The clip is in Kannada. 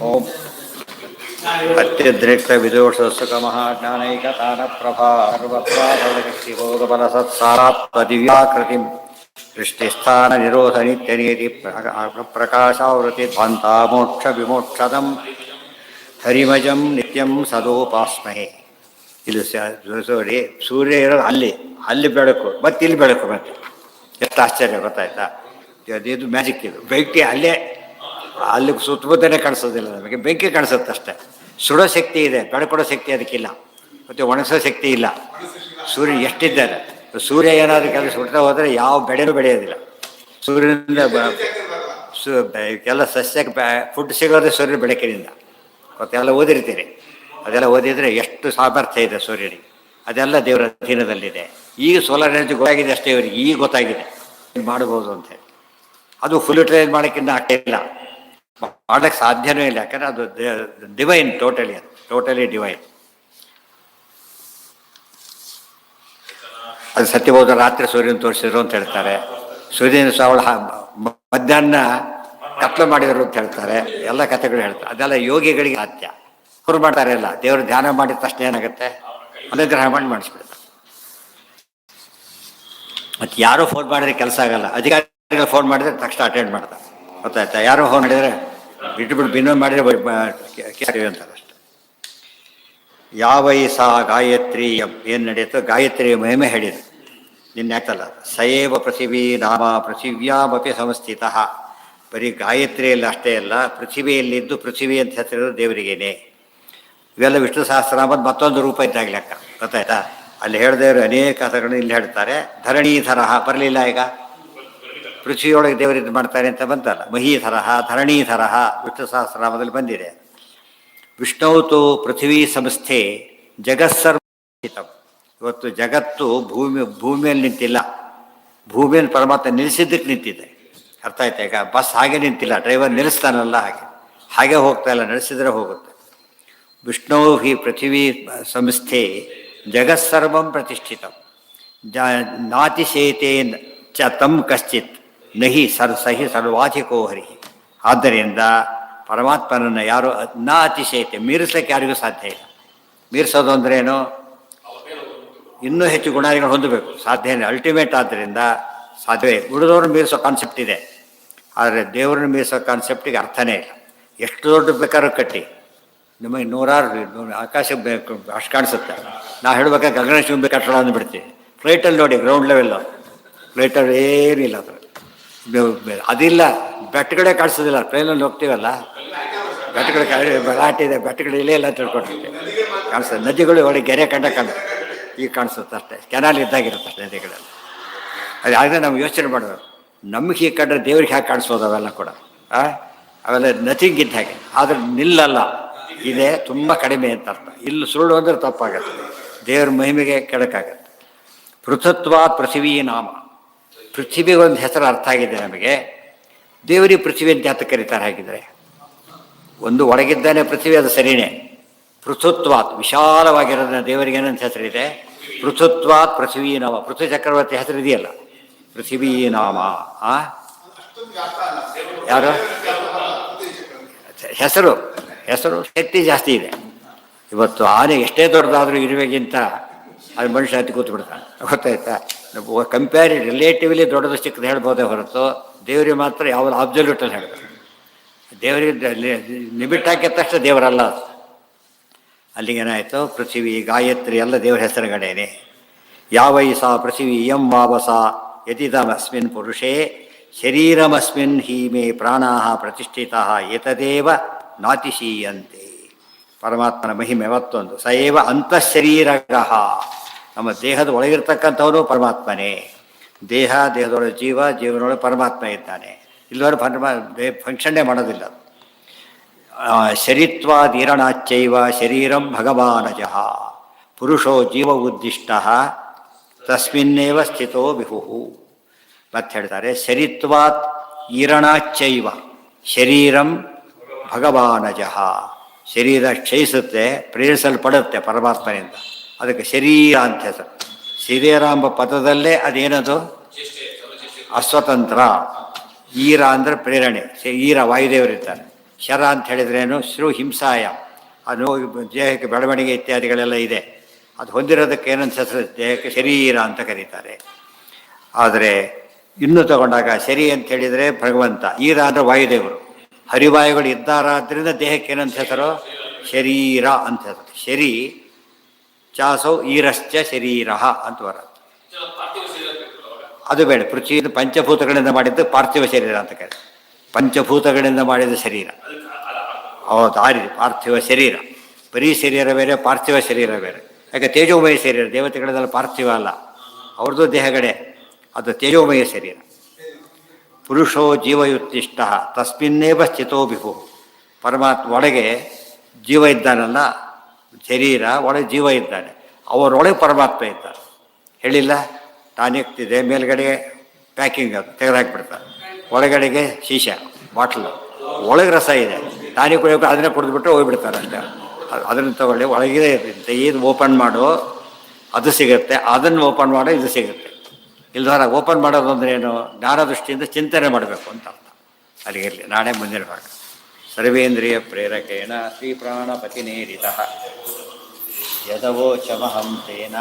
ಓಂ ಅತ್ಯದ್ರಿಕ್ತ ವಿದೋಷಸುಖಮಹಾಜ್ಞಾನೈಕತಾನ ಪ್ರಭಾ ಸರ್ವತ್ರಾಸಕ್ತಿಬೋಧಬಲಸತ್ಸಾರಾತ್ಮ ದಿವ್ಯಾಕೃತಿಂ ದೃಷ್ಟಿಸ್ಥಾನ ನಿರೋಧ ನಿತ್ಯನೀತಿ ಪ್ರಕಾಶಾವೃತಿ ಧ್ವಂತ ಮೋಕ್ಷ ವಿಮೋಕ್ಷದಂ ಹರಿಮಜಂ ನಿತ್ಯಂ ಸದೋಪಾಸ್ಮಹೆ. ಇಲ್ಲಿ ನೋಡಿ, ಸೂರ್ಯ ಇರೋದು ಅಲ್ಲಿ ಬೆಳಕು ಮತ್ತೆ ಇಲ್ಲಿ ಬೆಳಕು ಮತ್ತೆ ಎಷ್ಟು ಆಶ್ಚರ್ಯ ಗೊತ್ತಾಯ್ತಾ? ಇದು ಮ್ಯಾಜಿಕ್. ಇದು ಬೆಂಕಿ ಅಲ್ಲಿ ಸುತ್ತಮುತ್ತನೇ ಕಾಣಿಸೋದಿಲ್ಲ, ನಮಗೆ ಬೆಂಕಿ ಕಾಣಿಸುತ್ತೆ ಅಷ್ಟೇ. ಸುಡೋ ಶಕ್ತಿ ಇದೆ, ಬೆಳಕೊಡೋ ಶಕ್ತಿ ಅದಕ್ಕಿಲ್ಲ, ಮತ್ತು ಒಣಗಿಸೋ ಶಕ್ತಿ ಇಲ್ಲ. ಸೂರ್ಯ ಎಷ್ಟಿದ್ದಾರೆ, ಸೂರ್ಯ ಏನಾದರೂ ಕೆಲಸ ಸುಡ್ತಾ ಹೋದರೆ ಯಾವ ಬೆಳೆನೂ ಬೆಳೆಯೋದಿಲ್ಲ. ಸೂರ್ಯನಿಂದ ಎಲ್ಲ ಸಸ್ಯಕ್ಕೆ ಫುಡ್ ಸಿಗೋದೇ ಸೂರ್ಯನ ಬೆಳಕಿನಿಂದ. ಮತ್ತೆಲ್ಲ ಓದಿರ್ತೀರಿ, ಅದೆಲ್ಲ ಓದಿದರೆ ಎಷ್ಟು ಸಾಮರ್ಥ್ಯ ಇದೆ ಸೂರ್ಯನಿಗೆ. ಅದೆಲ್ಲ ದೇವರ ಅಧೀನದಲ್ಲಿದೆ. ಈಗ ಸೋಲಾರ್ ಎನರ್ಜಿ ಗೊತ್ತಾಗಿದೆ ಅಷ್ಟೇ, ಇವರಿಗೆ ಈಗ ಗೊತ್ತಾಗಿದೆ ಮಾಡ್ಬೋದು ಅಂತೇಳಿ. ಅದು ಫುಲ್ ಟ್ರೈನ್ ಮಾಡೋಕ್ಕಿಂತ ಆಗ್ತಿಲ್ಲ, ಮಾಡೋಕ್ಕೆ ಸಾಧ್ಯನೂ ಇಲ್ಲ. ಯಾಕಂದರೆ ಅದು ಡಿವೈನ್, ಟೋಟಲಿ ಡಿವೈನ್. ಅದು ಸತ್ಯಬೋಧ ರಾತ್ರಿ ಸೂರ್ಯನ ತೋರಿಸಿದ್ರು ಅಂತ ಹೇಳ್ತಾರೆ. ಸೂರ್ಯನ ಅವಳ ಮಧ್ಯಾಹ್ನ ಕತ್ಲು ಮಾಡಿದರು ಅಂತ ಹೇಳ್ತಾರೆ. ಎಲ್ಲ ಕಥೆಗಳು ಹೇಳ್ತಾರೆ. ಅದೆಲ್ಲ ಯೋಗಿಗಳಿಗೆ ಸಾಧ್ಯ. ಅವ್ರು ಮಾಡ್ತಾರೆ ಇಲ್ಲ, ದೇವರು ಧ್ಯಾನ ಮಾಡಿದ ತಕ್ಷಣ ಏನಾಗುತ್ತೆ, ಅನುಗ್ರಹ ಮಾಡಿ ಮಾಡಿಸ್ಬಿಡ್ತಾರೆ. ಮತ್ತು ಯಾರೋ ಫೋನ್ ಮಾಡಿದ್ರೆ ಕೆಲಸ ಆಗಲ್ಲ, ಅಧಿಕಾರಿಗಳು ಫೋನ್ ಮಾಡಿದ್ರೆ ತಕ್ಷಣ ಅಟೆಂಡ್ ಮಾಡ್ತಾರೆ. ಗೊತ್ತಾಯ್ತಾ? ಯಾರೋ ಫೋನ್ ಮಾಡಿದರೆ ಬಿಟ್ಟುಬಿಟ್ಟು ಬಿನ್ನೋ ಮಾಡಿದ್ರೆ ಅಂತಾರೆ ಅಷ್ಟೆ. ಯಾವೈ ಸಾ ಗಾಯತ್ರಿ ಏನು ನಡೆಯುತ್ತೋ ಗಾಯತ್ರಿ ಮಹಿಮೆ ಹೇಳಿದ್ರು ನಿನ್ನೆ ಆಗ್ತಲ್ಲ. ಸಯೇವ ಪೃಥಿವೀ ನಾಮ ಪೃಥಿವ್ಯಾಮಪಿ ಸಂಸ್ಥಿತ. ಬರೀ ಗಾಯತ್ರಿಯಲ್ಲಿ ಅಷ್ಟೇ ಅಲ್ಲ, ಪೃಥಿವಿಯಲ್ಲಿದ್ದು ಪೃಥಿವಿ ಅಂತ ಹೆಸರಿರೋದು ದೇವರಿಗೇನೆ. ಇವೆಲ್ಲ ವಿಷ್ಣು ಸಹಸ್ರನಾಮದ ಮತ್ತೊಂದು ರೂಪ ಇದ್ದಾಗ ಲೆಕ್ಕ. ಗೊತ್ತಾಯ್ತಾ? ಅಲ್ಲಿ ಹೇಳಿದವರು ಅನೇಕ ಕಥೆಗಳನ್ನು ಇಲ್ಲಿ ಹೇಳ್ತಾರೆ. ಧರಣೀಧರ ಬರಲಿಲ್ಲ, ಈಗ ಪೃಥ್ವಿಯೊಳಗೆ ದೇವರಿದ್ದು ಮಾಡ್ತಾರೆ ಅಂತ ಬಂತಲ್ಲ. ಮಹೀಧರ, ಧರಣೀಧರ ವಿಷ್ಣು ಸಹಸ್ರನಾಮದಲ್ಲಿ ಬಂದಿದೆ. ವಿಷ್ಣುತು ಪೃಥ್ವೀ ಸಂಸ್ಥೆ ಜಗತ್ಸರ್ವ. ಇವತ್ತು ಜಗತ್ತು ಭೂಮಿಯಲ್ಲಿ ನಿಂತಿಲ್ಲ, ಭೂಮಿಯಲ್ಲಿ ಪರಮಾತ್ಮ ನಿಲ್ಲಿಸಿದ್ದಕ್ಕೆ ನಿಂತಿದೆ. ಅರ್ಥ ಆಯ್ತಾ? ಈಗ ಬಸ್ ಹಾಗೆ ನಿಂತಿಲ್ಲ, ಡ್ರೈವರ್ ನಿಲ್ಲಿಸ್ತಾನಲ್ಲ ಹಾಗೆ ಹೋಗ್ತಾ ಇಲ್ಲ, ನಡೆಸಿದ್ರೆ ಹೋಗುತ್ತೆ. ವಿಷ್ಣು ಹಿ ಪೃಥ್ವೀ ಸಂಸ್ಥೆ ಜಗತ್ಸರ್ವಂ ಪ್ರತಿಷ್ಠಿತಂ ನಾತಿಶೇತೆ ಚ ತಂ ಕಶ್ಚಿತ್ ನಹಿ ಸಹಿ ಸರ್ವಾಧಿಕೋ ಹರಿ. ಆದ್ದರಿಂದ ಪರಮಾತ್ಮನನ್ನು ಯಾರು ಅತಿಶಯತೆ, ಮೀರಿಸ್ಲಿಕ್ಕೆ ಯಾರಿಗೂ ಸಾಧ್ಯ ಇಲ್ಲ. ಮೀರಿಸೋದು ಅಂದ್ರೇನು? ಇನ್ನೂ ಹೆಚ್ಚು ಗುಣಗಳು ಹೊಂದಬೇಕು, ಸಾಧ್ಯ ಇಲ್ಲ. ಅಲ್ಟಿಮೇಟ್ ಆದ್ದರಿಂದ ಸಾಧ್ಯವೇ. ಉಳಿದವ್ರನ್ನ ಮೀರಿಸೋ ಕಾನ್ಸೆಪ್ಟ್ ಇದೆ, ಆದರೆ ದೇವರನ್ನು ಮೀರಿಸೋ ಕಾನ್ಸೆಪ್ಟಿಗೆ ಅರ್ಥನೇ ಇಲ್ಲ. ಎಷ್ಟು ದೊಡ್ಡ ಬೇಕಾದ್ರೂ ಕಟ್ಟಿ, ನಿಮಗೆ ನೂರಾರು ಆಕಾಶ ಅಷ್ಟು ಕಾಣಿಸುತ್ತೆ. ನಾವು ಹೇಳ್ಬೇಕಾದ್ರೆ ಗಗನಚುಂಬಿ ಕಟ್ಟಡ ಅಂದ್ಬಿಡ್ತೀವಿ. ಫ್ಲೈಟಲ್ಲಿ ನೋಡಿ, ಗ್ರೌಂಡ್ ಲೆವೆಲ್ಲು ಫ್ಲೈಟಲ್ಲಿ ಏನಿಲ್ಲ, ಅದಿಲ್ಲ. ಬೆಟ್ಟಗಳೇ ಕಾಣಿಸೋದಿಲ್ಲ. ಟ್ರೈನಲ್ಲಿ ಹೋಗ್ತೀವಲ್ಲ, ಬೆಟ್ಟಗಳು ಬೆಳಾಟಿದೆ, ಬೆಟ್ಟಗಳು ಇಲ್ಲೇ ಇಲ್ಲ ತಿಳ್ಕೊಂಡಿರ್ತೀವಿ, ಕಾಣಿಸ್ತದೆ. ನದಿಗಳು ಒಳಗೆ ಗೆರೆ ಕಾಣಿಸುತ್ತೆ, ಈಗ ಕಾಣಿಸುತ್ತೆ ಅಷ್ಟೇ. ಕೆನಾಲ್ ಇದ್ದಾಗಿರುತ್ತೆ ಅಷ್ಟೇ ನದಿಗಳೆಲ್ಲ. ಅದಾದರೆ ನಾವು ಯೋಚನೆ ಮಾಡಬೇಕು, ನಮಗೆ ಹೀಗೆ ಕಂಡ್ರೆ ದೇವ್ರಿಗೆ ಹ್ಯಾಕೆ ಕಾಣಿಸೋದು ಅವೆಲ್ಲ ಕೂಡ. ಅವೆಲ್ಲ ನಥಿಂಗ್ ಇದ್ದ ಹಾಗೆ. ಆದರೆ ನಿಲ್ಲಲ್ಲ, ಇದೆ ತುಂಬ ಕಡಿಮೆ ಅಂತ ಅರ್ಥ. ಇಲ್ಲಿ ಸುಳ್ಳು ಅಂದರೆ ತಪ್ಪಾಗತ್ತೆ, ದೇವ್ರ ಮಹಿಮೆಗೆ ಕೆಡಕಾಗತ್ತೆ. ಪೃಥತ್ವಾತ್ ಪೃಥ್ವೀ ನಾಮ. ಪೃಥ್ವಿಗೆ ಒಂದು ಹೆಸರು ಅರ್ಥ ಆಗಿದೆ ನಮಗೆ. ದೇವರಿಗೆ ಪೃಥ್ವಿ ಅಂತ ಯಾತ ಕರೀತಾರೆ? ಹಾಗಿದ್ರೆ ಒಂದು ಒಳಗಿದ್ದಾನೆ ಪೃಥ್ವಿ, ಅದು ಸರಿಯೇ. ಪೃಥುತ್ವಾತ್ ವಿಶಾಲವಾಗಿರೋದನ್ನ ದೇವರಿಗೆ ಏನಂತ ಹೆಸರಿದೆ? ಪೃಥುತ್ವಾತ್ ಪೃಥ್ವೀ ನಾಮ. ಪೃಥ್ವಿ ಚಕ್ರವರ್ತಿ ಹೆಸರು ಇದೆಯಲ್ಲ, ಪೃಥ್ವೀ ನಾಮ. ಯಾರು ಹೆಸರು ಶಕ್ತಿ ಜಾಸ್ತಿ ಇದೆ. ಇವತ್ತು ಆನೆ ಎಷ್ಟೇ ದೊಡ್ಡದಾದರೂ ಇರುವೆಗಿಂತ ಅದು ಮನುಷ್ಯ ಹತ್ತಿ ಕೂತ್ಬಿಡ್ತಾನೆ. ಗೊತ್ತಾಯ್ತಾ? ರಿಲೇಟಿವ್ಲಿ ದೊಡ್ಡದು ಚಿಕ್ಕದು ಹೇಳ್ಬೋದೇ ಹೊರತು ದೇವರಿಗೆ ಮಾತ್ರ ಯಾವುದು ಅಬ್ಸಲ್ಯೂಟಲ್ಲಿ ಹೇಳ್ತಾರೆ. ದೇವರಿಗೆ ಲಿಮಿಟ್ ಹಾಕಿದ ತಕ್ಷಣ ದೇವರಲ್ಲ. ಅಲ್ಲಿಗೇನಾಯಿತು? ಪೃಥ್ವಿ, ಗಾಯತ್ರಿ ಎಲ್ಲ ದೇವರ ಹೆಸರುಗಳೇನೆ. ಯಾವೈ ಸಾ ಪೃಥ್ವಿ ಯಂ ವಾವಸ ಯತಿದಮಸ್ಮಿನ್ ಪುರುಷೇ ಶರೀರಮಸ್ಮಿನ್ ಹೀಮೆ ಪ್ರಾಣಾ ಪ್ರತಿಷ್ಠಿತ ಏತದೇವ ನಾತಿಶೀಯಂತೆ. ಪರಮಾತ್ಮನ ಮಹಿಮೆ ಮತ್ತೊಂದು. ಸಯೇವ ಅಂತಃಶರೀರಗಃ. ನಮ್ಮ ದೇಹದ ಒಳಗಿರ್ತಕ್ಕಂಥವನು ಪರಮಾತ್ಮನೇ. ದೇಹದೊಳಗೆ ಜೀವನೊಳಗೆ ಪರಮಾತ್ಮ ಇದ್ದಾನೆ. ಇಲ್ಲವರು ಫಂಕ್ಷನ್ನೇ ಮಾಡೋದಿಲ್ಲ. ಶರೀತ್ವಾದೀರಣಾಚ್ಚೈವ ಶರೀರಂ ಭಗವಾನಜಃ ಪುರುಷೋ ಜೀವ ಉದ್ದಿಷ್ಟ ತಸ್ಮಿನ್ನೇವ ಸ್ಥಿತೋ ವಿಹು. ಮತ್ತೆ ಹೇಳ್ತಾರೆ, ಶರೀತ್ವಾತ್ ಈರಣಾಚ್ಚೈವ ಶರೀರಂ ಭಗವಾನಜಃ. ಶರೀರ ಕ್ಷಯಿಸುತ್ತೆ, ಪ್ರೇರಿಸಲ್ಪಡುತ್ತೆ ಪರಮಾತ್ಮನಿಂದ, ಅದಕ್ಕೆ ಶರೀರ ಅಂತ ಹೆಸರು. ಶರೀರ ಎಂಬ ಪದದಲ್ಲೇ ಅದೇನದು? ಅಸ್ವತಂತ್ರ. ಈರ ಅಂದರೆ ಪ್ರೇರಣೆ. ಈರ ವಾಯುದೇವರಿರ್ತಾರೆ. ಶರ ಅಂತ ಹೇಳಿದ್ರೇನು ಶ್ರೂ ಹಿಂಸಾಯ, ಅದು ದೇಹಕ್ಕೆ ಬೆಳವಣಿಗೆ ಇತ್ಯಾದಿಗಳೆಲ್ಲ ಇದೆ. ಅದು ಹೊಂದಿರೋದಕ್ಕೆ ಏನಂತ ಹೆಸರು, ದೇಹಕ್ಕೆ ಶರೀರ ಅಂತ ಕರೀತಾರೆ. ಆದರೆ ಇನ್ನು ತಗೊಂಡಾಗ ಶರಿ ಅಂತ ಹೇಳಿದರೆ ಭಗವಂತ, ಈರ ಅಂದರೆ ವಾಯುದೇವರು, ಹರಿವಾಯುಗಳು ಇದ್ದಾರಾದ್ರಿಂದ ದೇಹಕ್ಕೆ ಏನಂತ ಹೆಸರು, ಶರೀರ ಅಂತ ಹೆಸರು. ಶರೀ ಚಾಸೌ ಈರಶ್ಚ ಶರೀರ ಅಂತ ಬರುತ್ತೆ. ಅದು ಬೇಡ, ಪೃಥ್ವಿ ಪಂಚಭೂತಗಳಿಂದ ಮಾಡಿದ್ದು ಪಾರ್ಥಿವ ಶರೀರ ಅಂತ ಕರೀತಾರೆ. ಪಂಚಭೂತಗಳಿಂದ ಮಾಡಿದ ಶರೀರ, ಹೌದು ಆ ರೀತಿ ಪಾರ್ಥಿವ ಶರೀರ. ಬರೀ ಶರೀರ ಬೇರೆ, ಪಾರ್ಥಿವ ಶರೀರ ಬೇರೆ. ಯಾಕೆ ತೇಜೋಮಯ ಶರೀರ, ದೇವತೆಗಳದೆಲ್ಲ ಪಾರ್ಥಿವ ಅಲ್ಲ, ಅವ್ರದ್ದು ದೇಹಗಳೇ, ಅದು ತೇಜೋಮಯ ಶರೀರ. ಪುರುಷೋ ಜೀವಯುತ್ತಿಷ್ಟ ತಸ್ಮಿನ್ನೇವ ಸ್ಥಿತೋ ಬಿಭು. ಪರಮಾತ್ಮ ಒಳಗೆ ಜೀವ ಇದ್ದಾನಲ್ಲ, ಶರೀರ ಒಳಗೆ ಜೀವ ಇದ್ದಾನೆ, ಅವರೊಳಗೆ ಪರಮಾತ್ಮ ಇದ್ದಾನೆ. ಹೇಳಿಲ್ಲ, ಟಾನಿಕ್ ಇದೆ, ಮೇಲ್ಗಡೆ ಪ್ಯಾಕಿಂಗ್ ಅದು ತೆಗೆದುಹಾಕ್ಬಿಡ್ತಾರೆ, ಒಳಗಡೆಗೆ ಶೀಶ ಬಾಟ್ಲು, ಒಳಗೆ ರಸ ಇದೆ, ಟಾನಿಕ್ ಕುಡಿಯೋಕೆ ಅದನ್ನೇ ಕುಡಿದ್ಬಿಟ್ಟು ಹೋಗ್ಬಿಡ್ತಾರೆ ಅಷ್ಟೇ. ಅದನ್ನು ತಗೊಳ್ಳಿ, ಒಳಗಿದೆ ಇರುತ್ತೆ, ಇದು ಓಪನ್ ಮಾಡು ಅದು ಸಿಗುತ್ತೆ, ಅದನ್ನು ಓಪನ್ ಮಾಡೋ ಇದು ಸಿಗುತ್ತೆ. ಇಲ್ದಾರ ಓಪನ್ ಮಾಡೋದು ಅಂದರೆ ಏನು, ಜ್ಞಾನ ದೃಷ್ಟಿಯಿಂದ ಚಿಂತನೆ ಮಾಡಬೇಕು ಅಂತ ಅರ್ಥ. ಅಲ್ಲಿಗಿರಲಿ, ನಾಳೆ ಮುಂದಿನ ಭಾಗ. ಸರ್ವೇಂದ್ರಿಯ ಪ್ರೇರಕೇಣ ಶ್ರೀ ಪ್ರಾಣಪತಿನೇರಿತ ಯದವೋಚಮಹಂ ತೇನ